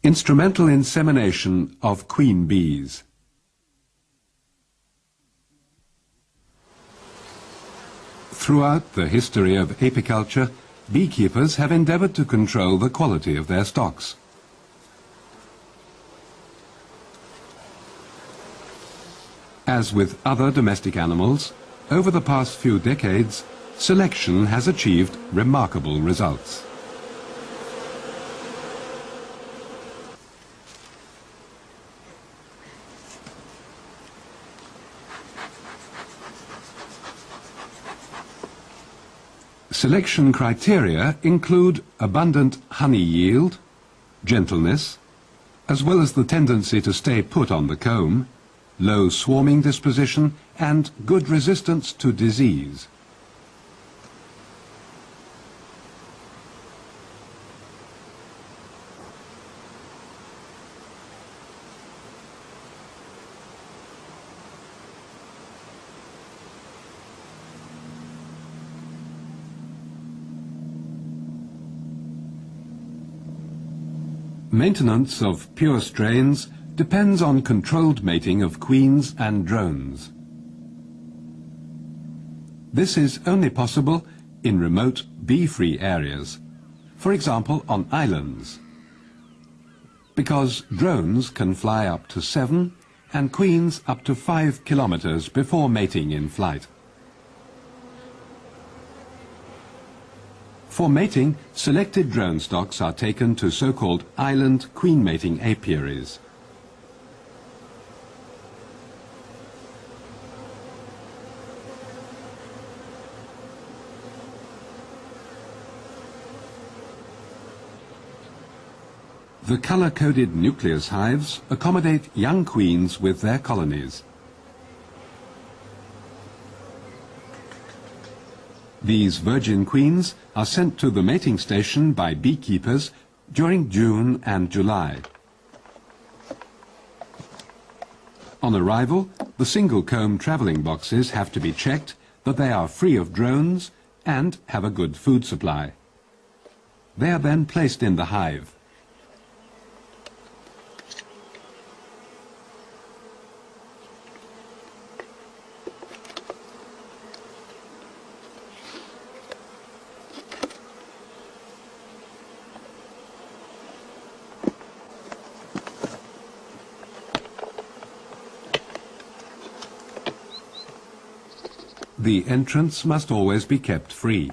Instrumental insemination of queen bees. Throughout the history of apiculture, beekeepers have endeavored to control the quality of their stocks. As with other domestic animals, over the past few decades, selection has achieved remarkable results. Selection criteria include abundant honey yield, gentleness, as well as the tendency to stay put on the comb, low swarming disposition, and good resistance to disease. Maintenance of pure strains depends on controlled mating of queens and drones. This is only possible in remote bee-free areas, for example on islands, because drones can fly up to 7 and queens up to 5 kilometers before mating in flight. For mating, selected drone stocks are taken to so-called island queen mating apiaries. The color-coded nucleus hives accommodate young queens with their colonies. These virgin queens are sent to the mating station by beekeepers during June and July. On arrival, the single-comb travelling boxes have to be checked that they are free of drones and have a good food supply. They are then placed in the hive. The entrance must always be kept free.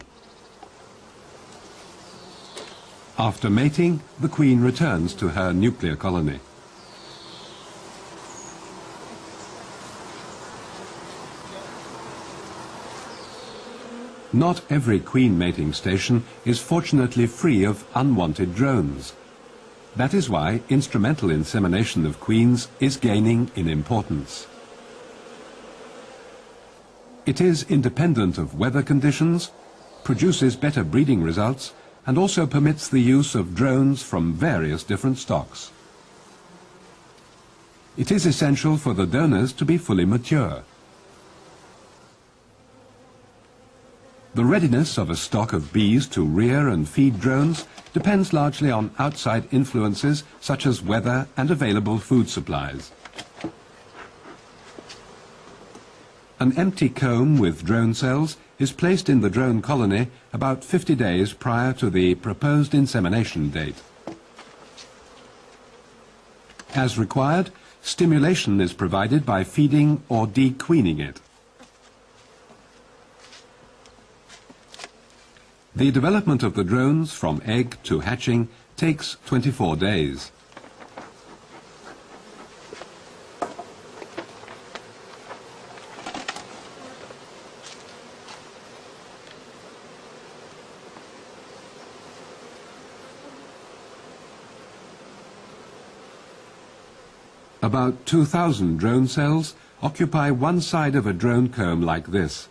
After mating, the queen returns to her nuclear colony. Not every queen mating station is fortunately free of unwanted drones. That is why instrumental insemination of queens is gaining in importance. It is independent of weather conditions, produces better breeding results, and also permits the use of drones from various different stocks. It is essential for the donors to be fully mature. The readiness of a stock of bees to rear and feed drones depends largely on outside influences such as weather and available food supplies. An empty comb with drone cells is placed in the drone colony about 50 days prior to the proposed insemination date. As required, stimulation is provided by feeding or dequeening it. The development of the drones from egg to hatching takes 24 days. About 2,000 drone cells occupy one side of a drone comb like this.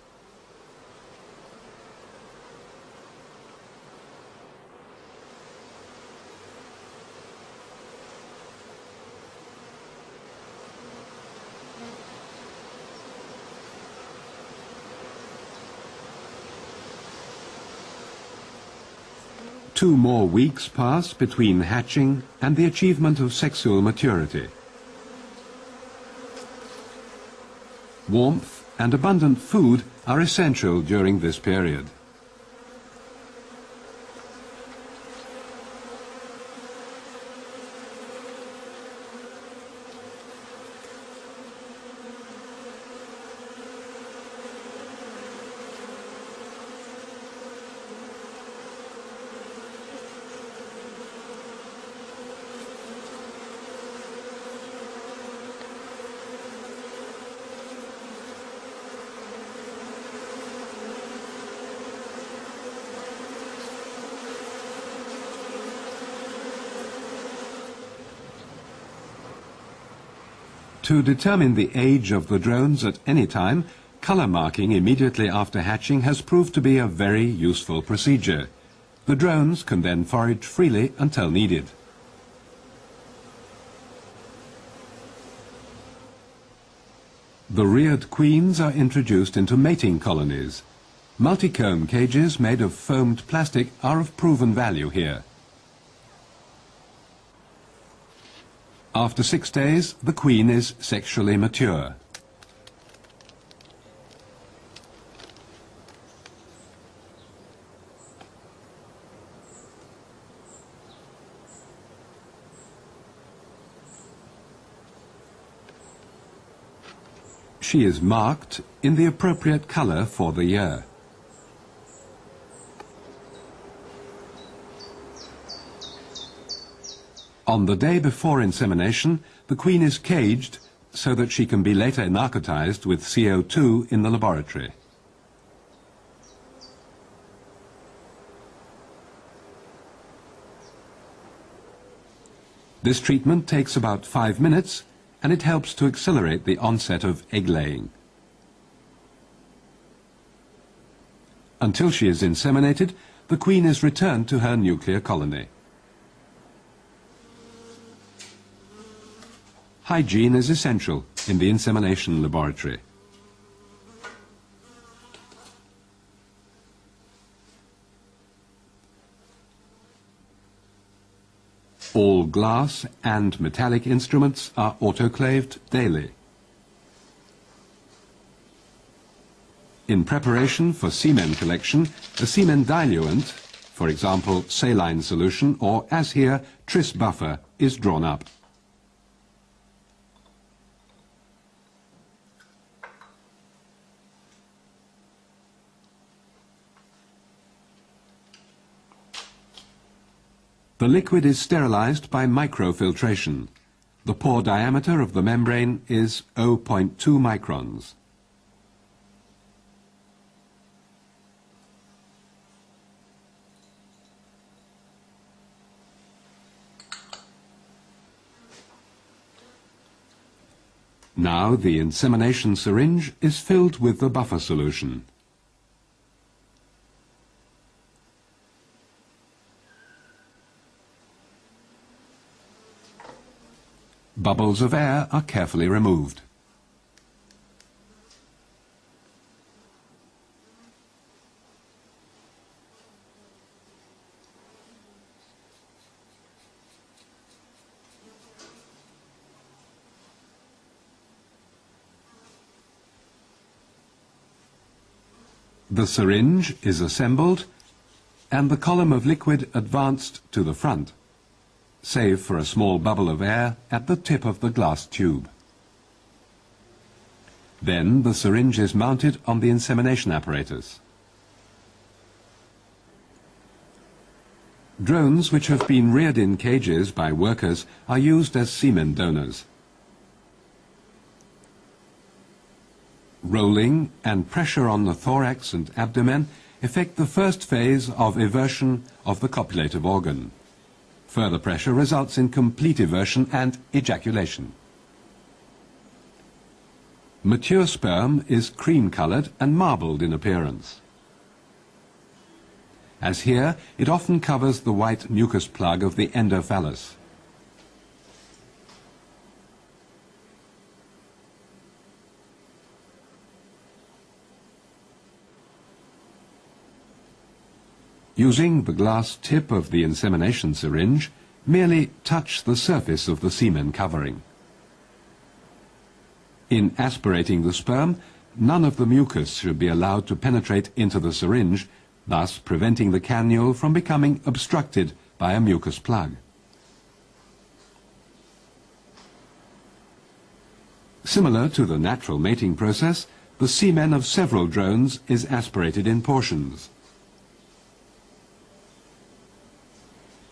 2 more weeks pass between hatching and the achievement of sexual maturity. Warmth and abundant food are essential during this period. To determine the age of the drones at any time, colour marking immediately after hatching has proved to be a very useful procedure. The drones can then forage freely until needed. The reared queens are introduced into mating colonies. Multi-comb cages made of foamed plastic are of proven value here. After 6 days, the queen is sexually mature. She is marked in the appropriate color for the year. On the day before insemination, the queen is caged so that she can be later narcotized with CO2 in the laboratory. This treatment takes about 5 minutes and it helps to accelerate the onset of egg laying. Until she is inseminated, the queen is returned to her nuclear colony. Hygiene is essential in the insemination laboratory. All glass and metallic instruments are autoclaved daily. In preparation for semen collection, a semen diluent, for example saline solution or, as here, tris buffer, is drawn up. The liquid is sterilized by microfiltration. The pore diameter of the membrane is 0.2 microns. Now the insemination syringe is filled with the buffer solution. Bubbles of air are carefully removed. The syringe is assembled and the column of liquid advanced to the front, save for a small bubble of air at the tip of the glass tube. Then the syringe is mounted on the insemination apparatus. Drones which have been reared in cages by workers are used as semen donors. Rolling and pressure on the thorax and abdomen effect the first phase of eversion of the copulative organ. Further pressure results in complete eversion and ejaculation. Mature sperm is cream-colored and marbled in appearance. As here, it often covers the white mucus plug of the endophallus. Using the glass tip of the insemination syringe, merely touch the surface of the semen covering. In aspirating the sperm, none of the mucus should be allowed to penetrate into the syringe, thus preventing the cannule from becoming obstructed by a mucus plug. Similar to the natural mating process, the semen of several drones is aspirated in portions.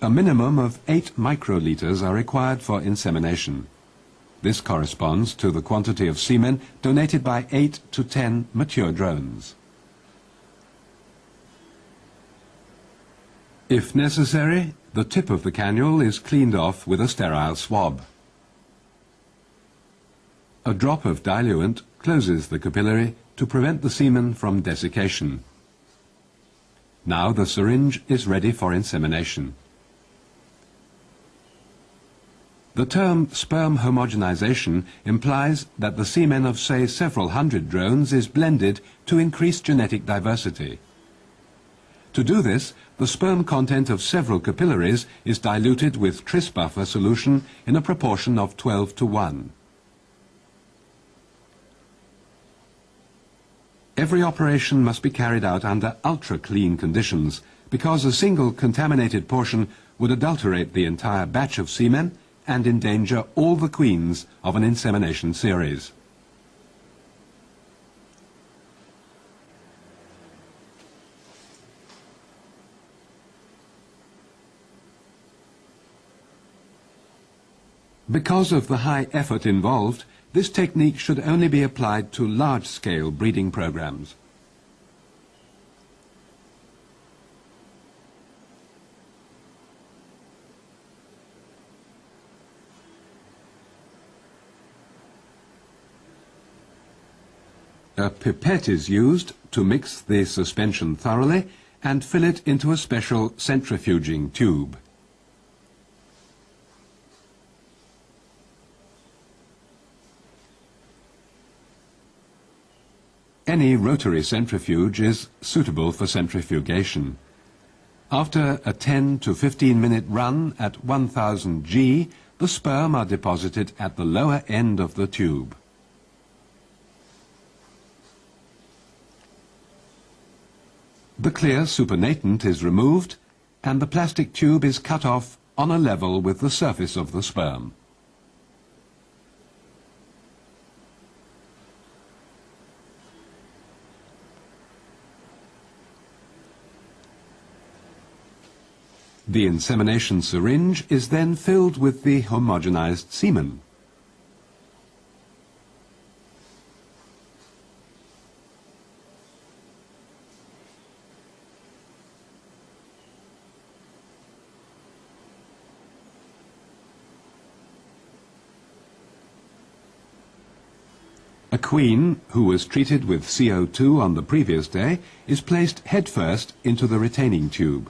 A minimum of 8 microliters are required for insemination. This corresponds to the quantity of semen donated by 8 to 10 mature drones. If necessary, the tip of the cannule is cleaned off with a sterile swab. A drop of diluent closes the capillary to prevent the semen from desiccation. Now the syringe is ready for insemination. The term sperm homogenization implies that the semen of, say, several hundred drones is blended to increase genetic diversity. To do this, the sperm content of several capillaries is diluted with tris buffer solution in a proportion of 12 to 1. Every operation must be carried out under ultra-clean conditions, because a single contaminated portion would adulterate the entire batch of semen and endanger all the queens of an insemination series. Because of the high effort involved, this technique should only be applied to large-scale breeding programs. A pipette is used to mix the suspension thoroughly and fill it into a special centrifuging tube. Any rotary centrifuge is suitable for centrifugation. After a 10 to 15 minute run at 1000 G, the sperm are deposited at the lower end of the tube. The clear supernatant is removed and the plastic tube is cut off on a level with the surface of the sperm. The insemination syringe is then filled with the homogenized semen. A queen, who was treated with CO2 on the previous day, is placed headfirst into the retaining tube.